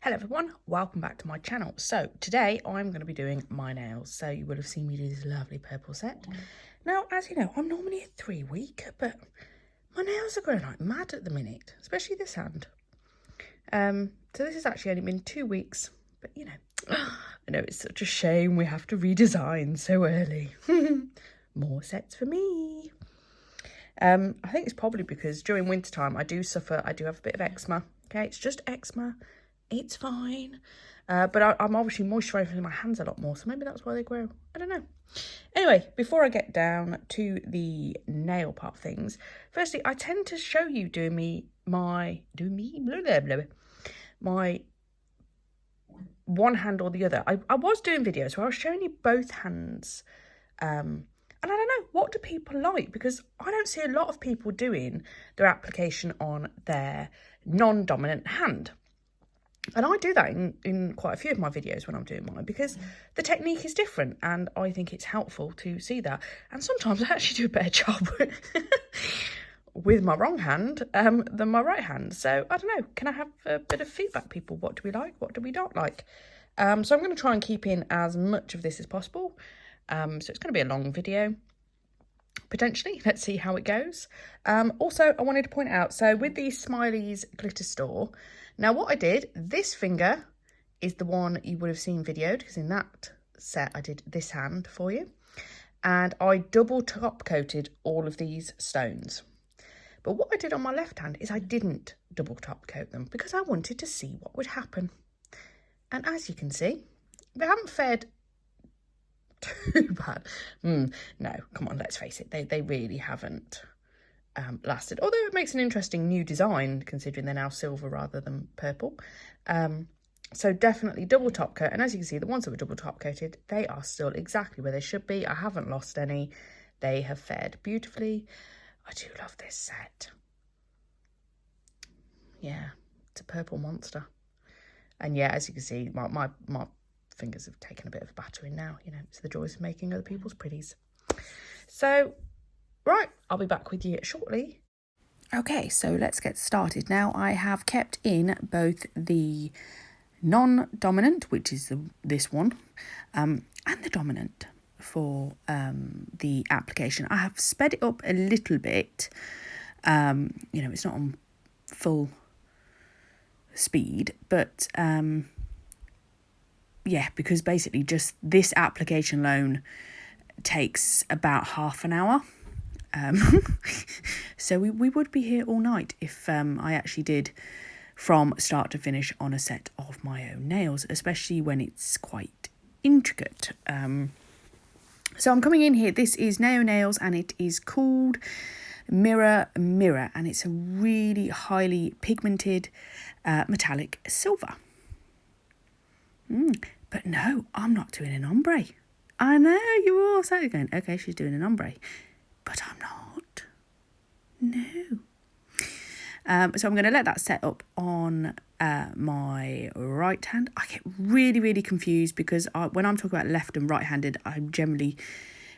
Hello everyone, welcome back to my channel. So today I'm going to be doing my nails. So you would have seen me do this lovely purple set. Now, as you know, I'm normally a 3-week, but my nails are growing like mad at the minute, especially this hand. So this has actually only been 2 weeks, but you know, I know it's such a shame we have to redesign so early. More sets for me. I think it's probably because during winter time I do have a bit of eczema. Okay, it's just eczema. It's fine. But I'm obviously moisturising my hands a lot more, so maybe that's why they grow. I don't know. Anyway, before I get down to the nail part of things, firstly, I tend to show you my one hand or the other. I was doing videos where I was showing you both hands. And I don't know, what do people like? Because I don't see a lot of people doing their application on their non-dominant hand. And I do that in quite a few of my videos when I'm doing mine, because the technique is different and I think it's helpful to see that. And sometimes I actually do a better job with my wrong hand than my right hand. So I don't know, can I have a bit of feedback, people? What do we like? What do we not like? So I'm going to try and keep in as much of this as possible. So it's going to be a long video, potentially. Let's see how it goes. Also, I wanted to point out, so with the Smilies glitter store, now what I did, this finger is the one you would have seen videoed, because in that set I did this hand for you. And I double top coated all of these stones. But what I did on my left hand is I didn't double top coat them, because I wanted to see what would happen. And as you can see, they haven't fared too bad. No, come on, let's face it, they really haven't lasted, although it makes an interesting new design considering they're now silver rather than purple. So definitely double top coat, and as you can see, the ones that were double top coated, they are still exactly where they should be. I haven't lost any. They have fared beautifully. I do love this set. Yeah, it's a purple monster. And yeah, as you can see, my fingers have taken a bit of a battering now. You know, it's the joys of making other people's pretties. So right, I'll be back with you shortly. Okay, so let's get started. Now I have kept in both the non-dominant, which is this one, and the dominant for the application. I have sped it up a little bit. You know, it's not on full speed, but yeah, because basically just this application alone takes about half an hour. So we would be here all night if I actually did from start to finish on a set of my own nails, especially when it's quite intricate. So I'm coming in here. This is Naio Nails and it is called Mirror, and it's a really highly pigmented metallic silver. But no, I'm not doing an ombre. I know, you're all sat going, okay, she's doing an ombre. But I'm not. No. So I'm going to let that set up on my right hand. I get really, really confused because when I'm talking about left and right-handed, I'm generally,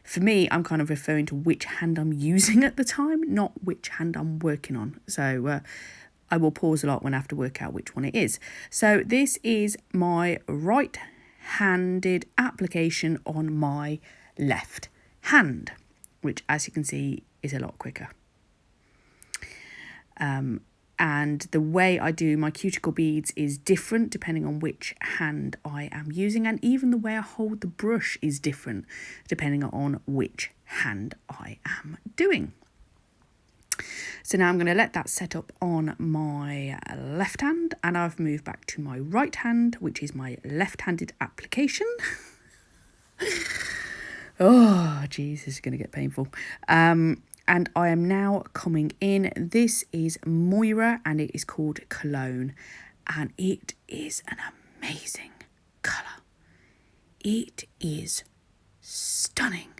for me, I'm kind of referring to which hand I'm using at the time, not which hand I'm working on. So I will pause a lot when I have to work out which one it is. So this is my right-handed application on my left hand, which, as you can see, is a lot quicker. And the way I do my cuticle beads is different depending on which hand I am using, and even the way I hold the brush is different depending on which hand I am doing. So now I'm going to let that set up on my left hand, and I've moved back to my right hand, which is my left-handed application. Oh, geez, this is going to get painful. And I am now coming in. This is Moyra and it is called Cologne. And it is an amazing colour. It is stunning.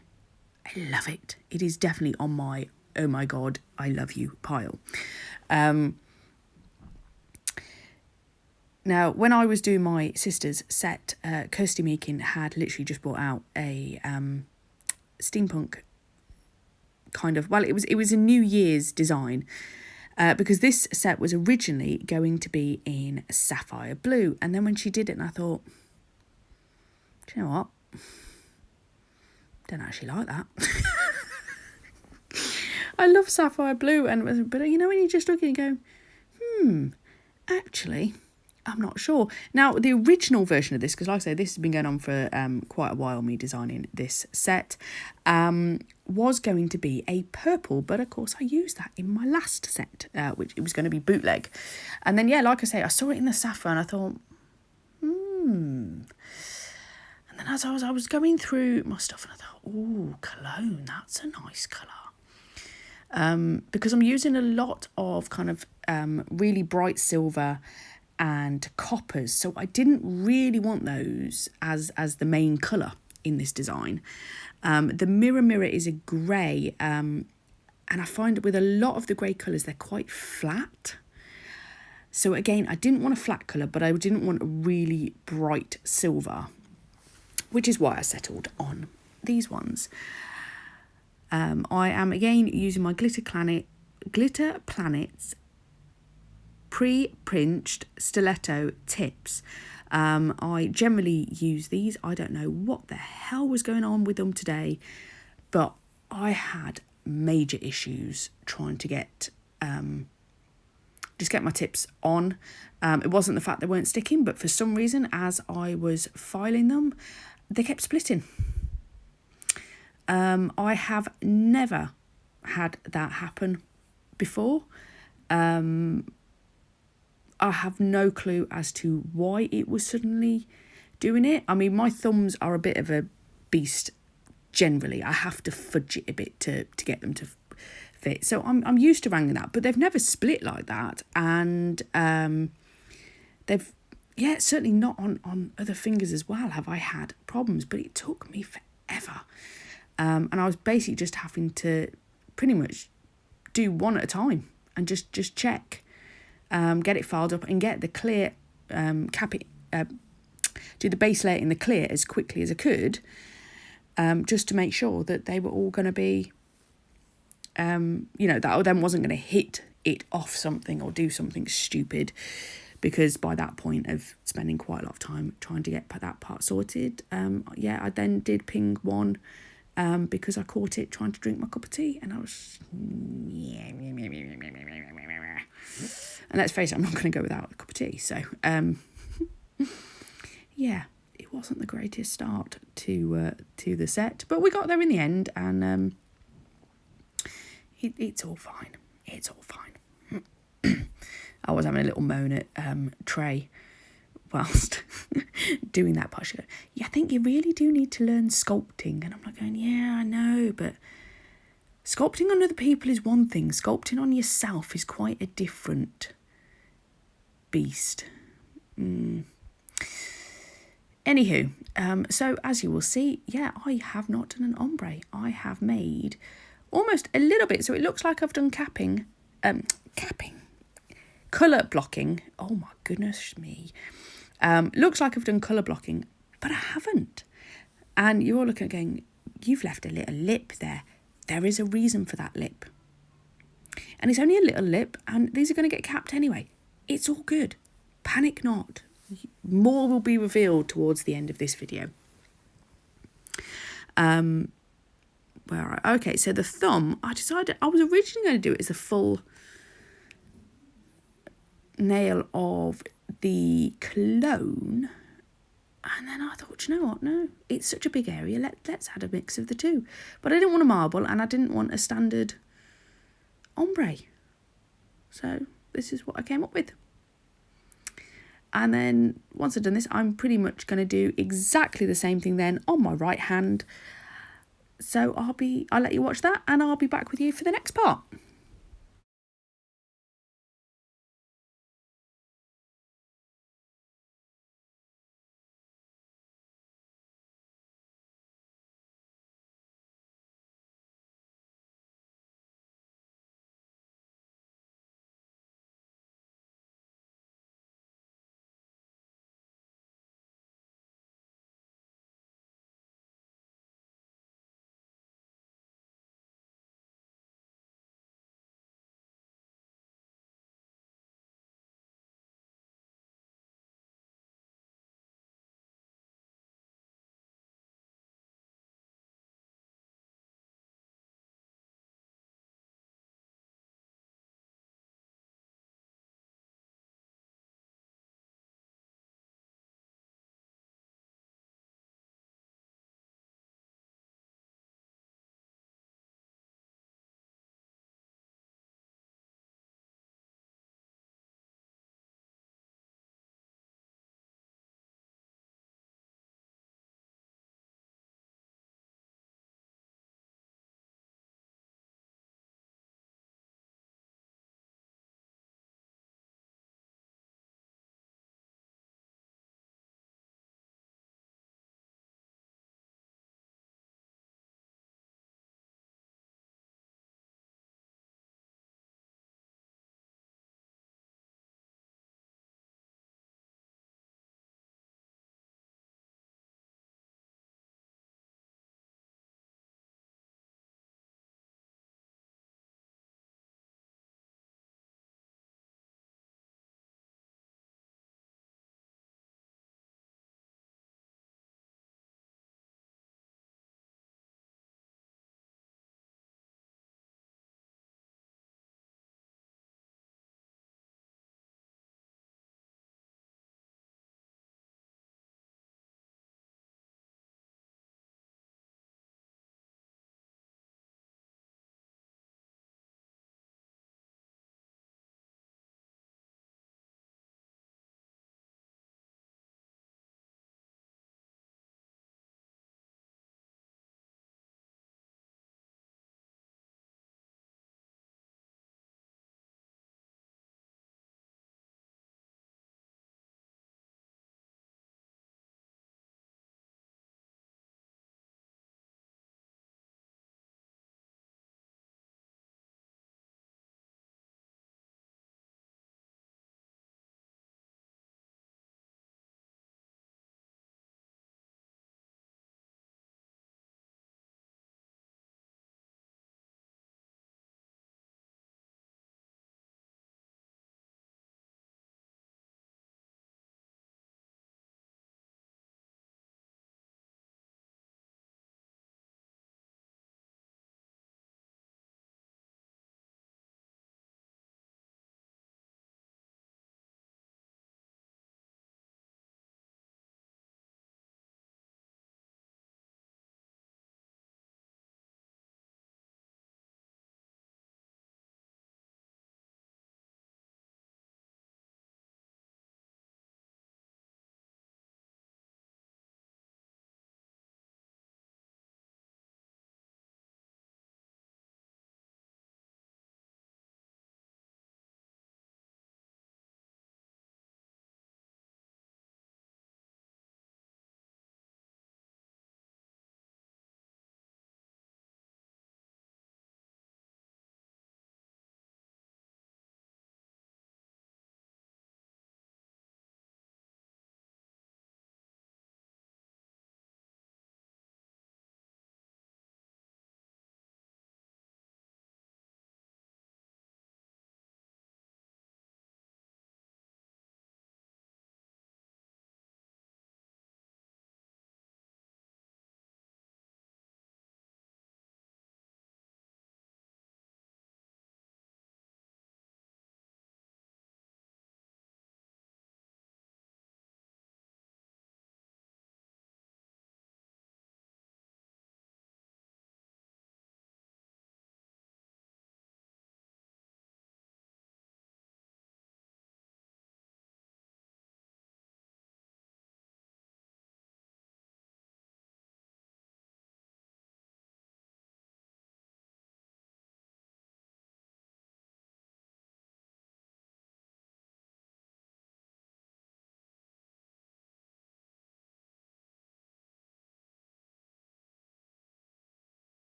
I love it. It is definitely on my, oh my God, I love you pile. Now, when I was doing my sister's set, Kirsty Meakin had literally just brought out a steampunk kind of, well, it was a New Year's design, because this set was originally going to be in sapphire blue. And then when she did it, and I thought, do you know what? Don't actually like that. I love sapphire blue, but you know when you just look at it and go, actually, I'm not sure. Now, the original version of this, because like I say, this has been going on for quite a while, me designing this set, was going to be a purple, but of course I used that in my last set, which it was going to be bootleg. And then, yeah, like I say, I saw it in the sapphire and I thought, And then as I was going through my stuff and I thought, oh, cologne, that's a nice colour. Because I'm using a lot of kind of really bright silver and coppers, so I didn't really want those as the main colour in this design. The mirror is a grey, and I find with a lot of the grey colours they're quite flat. So again, I didn't want a flat colour, but I didn't want a really bright silver, which is why I settled on these ones. I am again using my Glitter Planets pre-pinched stiletto tips. I generally use these. I don't know what the hell was going on with them today, but I had major issues trying to get my tips on. It wasn't the fact they weren't sticking, but for some reason, as I was filing them, they kept splitting. I have never had that happen before. I have no clue as to why it was suddenly doing it. I mean, my thumbs are a bit of a beast generally. I have to fudge it a bit to get them to fit. So I'm used to wrangling that, but they've never split like that. And they've, certainly not on other fingers as well have I had problems, but it took me forever. And I was basically just having to pretty much do one at a time and just check. Get it filed up and get the clear, do the base layer in the clear as quickly as I could, just to make sure that they were all going to be, that then wasn't going to hit it off something or do something stupid, because by that point of spending quite a lot of time trying to get that part sorted, I then did ping one, because I caught it trying to drink my cup of tea, and I was, and let's face it, I'm not going to go without a cup of tea. So, it wasn't the greatest start to the set, but we got there in the end, and it's all fine. It's all fine. I was having a little moan at Trey whilst doing that part. She goes, I think you really do need to learn sculpting. And I'm like going, yeah, I know, but sculpting on other people is one thing. Sculpting on yourself is quite a different beast. Anywho, so as you will see, I have not done an ombre. I have made almost a little bit, so it looks like I've done colour blocking. Oh my goodness me. Looks like I've done colour blocking, but I haven't. And you're all looking at going, you've left a little lip there. There is a reason for that lip. And it's only a little lip, and these are going to get capped anyway. It's all good. Panic not. More will be revealed towards the end of this video. Okay, so the thumb, I decided I was originally going to do it as a full nail of the cologne, and then I thought, you know what, no, it's such a big area, let's add a mix of the two. But I didn't want a marble and I didn't want a standard ombre, so this is what I came up with. And then once I've done this, I'm pretty much going to do exactly the same thing then on my right hand. So I'll let you watch that, and I'll be back with you for the next part.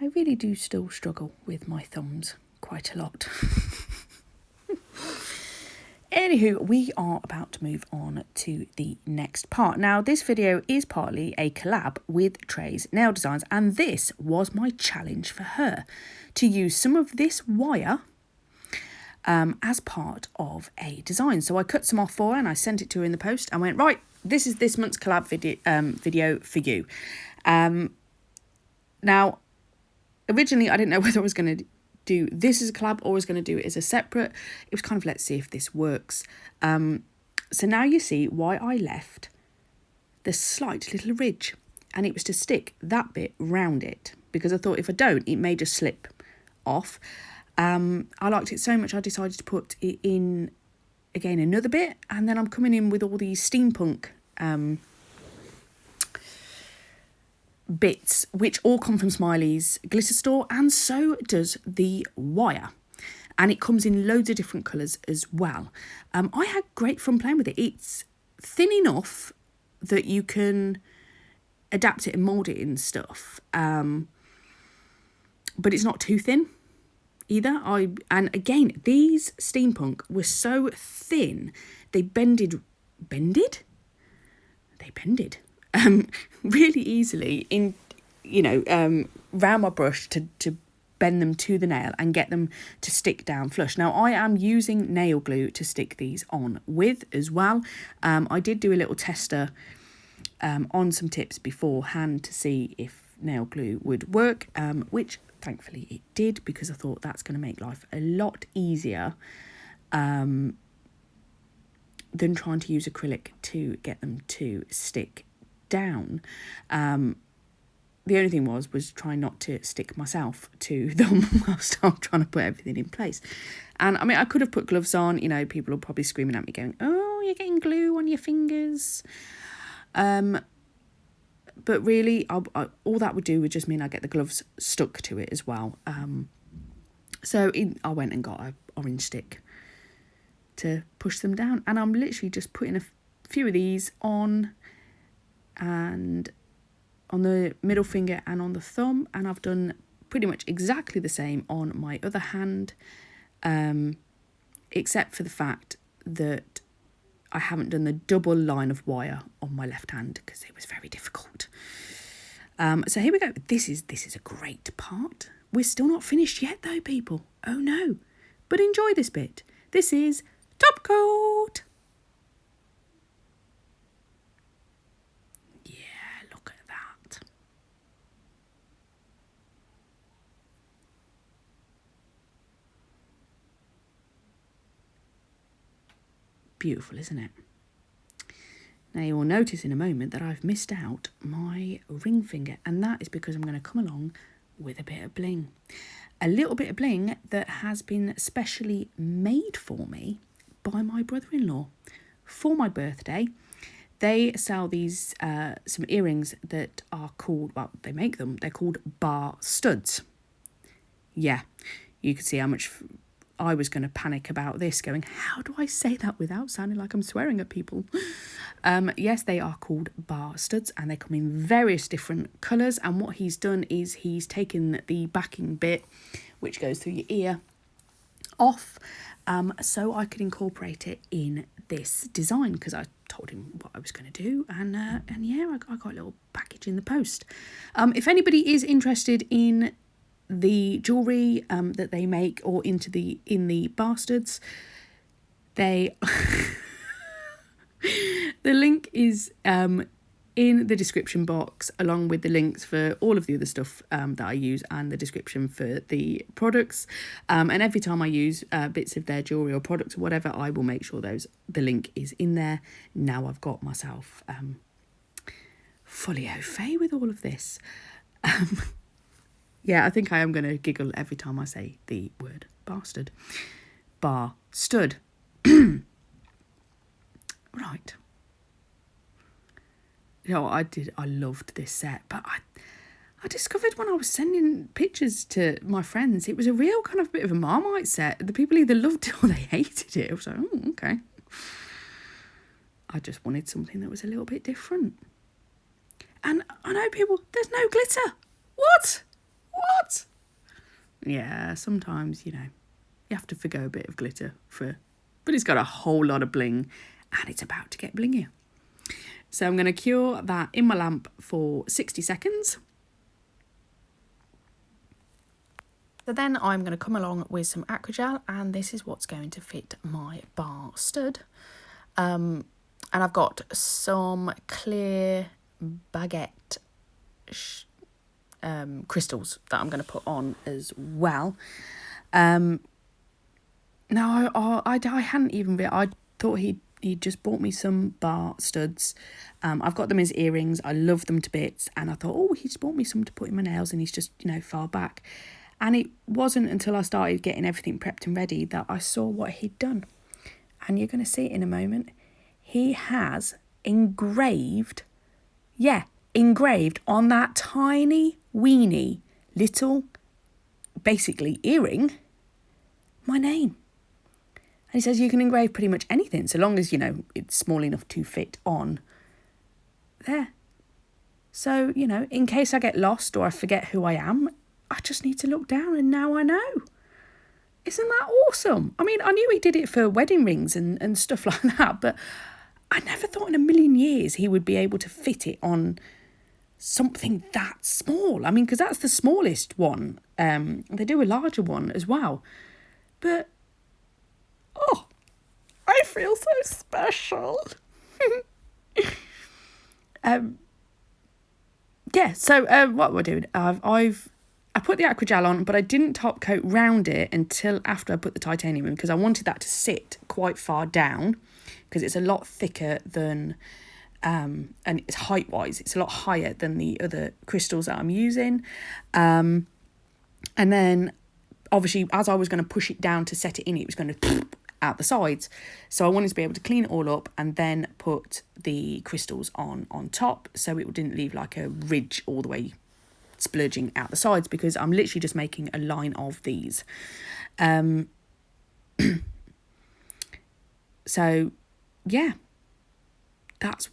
I really do still struggle with my thumbs quite a lot. Anywho, we are about to move on to the next part. Now, this video is partly a collab with Trey's Nail Designs, and this was my challenge for her, to use some of this wire as part of a design. So I cut some off for her and I sent it to her in the post and went, right, this is this month's collab video for you. Now, originally I didn't know whether I was going to do this as a collab or I was going to do it as a separate. It was kind of, let's see if this works. So now you see why I left the slight little ridge, and it was to stick that bit round it, because I thought if I don't, it may just slip off. I liked it so much I decided to put it in again another bit, and then I'm coming in with all these steampunk bits, which all come from Smilies glitter store, and so does the wire, and it comes in loads of different colours as well. I had great fun playing with it. It's thin enough that you can adapt it and mould it in stuff, but it's not too thin either. And again, these steampunk were so thin they bended really easily in, round my brush to bend them to the nail and get them to stick down flush. Now, I am using nail glue to stick these on with as well. I did do a little tester on some tips beforehand to see if nail glue would work, which thankfully it did, because I thought that's going to make life a lot easier than trying to use acrylic to get them to stick down. The only thing was trying not to stick myself to them whilst I'm trying to put everything in place. And I mean, I could have put gloves on. People are probably screaming at me going, oh, you're getting glue on your fingers. But really, all that would do would just mean I get the gloves stuck to it as well. So I went and got an orange stick to push them down. And I'm literally just putting a few of these on, and on the middle finger and on the thumb, and I've done pretty much exactly the same on my other hand, except for the fact that I haven't done the double line of wire on my left hand because it was very difficult. So here we go. This is a great part. We're still not finished yet though, people. Oh no. But enjoy this bit. This is top coat. Beautiful, isn't it? Now you will notice in a moment that I've missed out my ring finger, and that is because I'm going to come along with a bit of bling. A little bit of bling that has been specially made for me by my brother-in-law for my birthday. They sell these some earrings that are called, well, they make them, they're called bar studs. Yeah, you can see how much I was going to panic about this, going, how do I say that without sounding like I'm swearing at people? Yes, they are called bar studs, and they come in various different colours. And what he's done is he's taken the backing bit, which goes through your ear, off, so I could incorporate it in this design, because I told him what I was going to do, and yeah, I got a little package in the post. If anybody is interested in the jewellery that they make, or in the bastards, they the link is in the description box, along with the links for all of the other stuff that I use, and the description for the products, and every time I use bits of their jewellery or products or whatever, I will make sure the link is in there. Now I've got myself fully au fait with all of this. Yeah, I think I am going to giggle every time I say the word bastard. Bar stood. Right. I loved this set, but I discovered when I was sending pictures to my friends, it was a real kind of bit of a Marmite set. The people either loved it or they hated it. I was like, oh, okay. I just wanted something that was a little bit different. And I know people, there's no glitter. What? What? Yeah, sometimes, you know, you have to forgo a bit of glitter but it's got a whole lot of bling and it's about to get blingier. So I'm going to cure that in my lamp for 60 seconds. So then I'm going to come along with some Acrygel, and this is what's going to fit my bar stud. And I've got some clear baguette crystals that I'm going to put on as well. Now, I hadn't even been, I thought he'd just bought me some bar studs. I've got them as earrings. I love them to bits. And I thought, oh, he's bought me some to put in my nails, and he's just, you know, far back. And it wasn't until I started getting everything prepped and ready that I saw what he'd done. And you're going to see it in a moment. He has engraved on that tiny, weeny, little, basically earring, my name. And he says you can engrave pretty much anything, so long as, you know, it's small enough to fit on there. So, you know, in case I get lost or I forget who I am, I just need to look down and now I know. Isn't that awesome? I mean, I knew he did it for wedding rings and stuff like that, but I never thought in a million years he would be able to fit it on something that small. I mean, because that's the smallest one. They do a larger one as well. But, oh, I feel so special. Yeah, so what we're doing, I put the Acrygel on, but I didn't top coat round it until after I put the titanium in, because I wanted that to sit quite far down, because it's a lot thicker than, and it's height-wise, it's a lot higher than the other crystals that I'm using. And then, obviously, as I was going to push it down to set it in, it was going to out the sides. So I wanted to be able to clean it all up and then put the crystals on top, so it didn't leave like a ridge all the way splurging out the sides, because I'm literally just making a line of these. So yeah, that's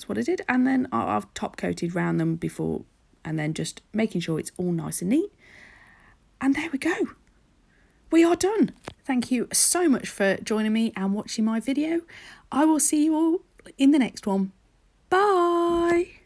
what I did. And then I've top coated round them before, and then just making sure it's all nice and neat. And there we go. We are done. Thank you so much for joining me and watching my video. I will see you all in the next one. Bye.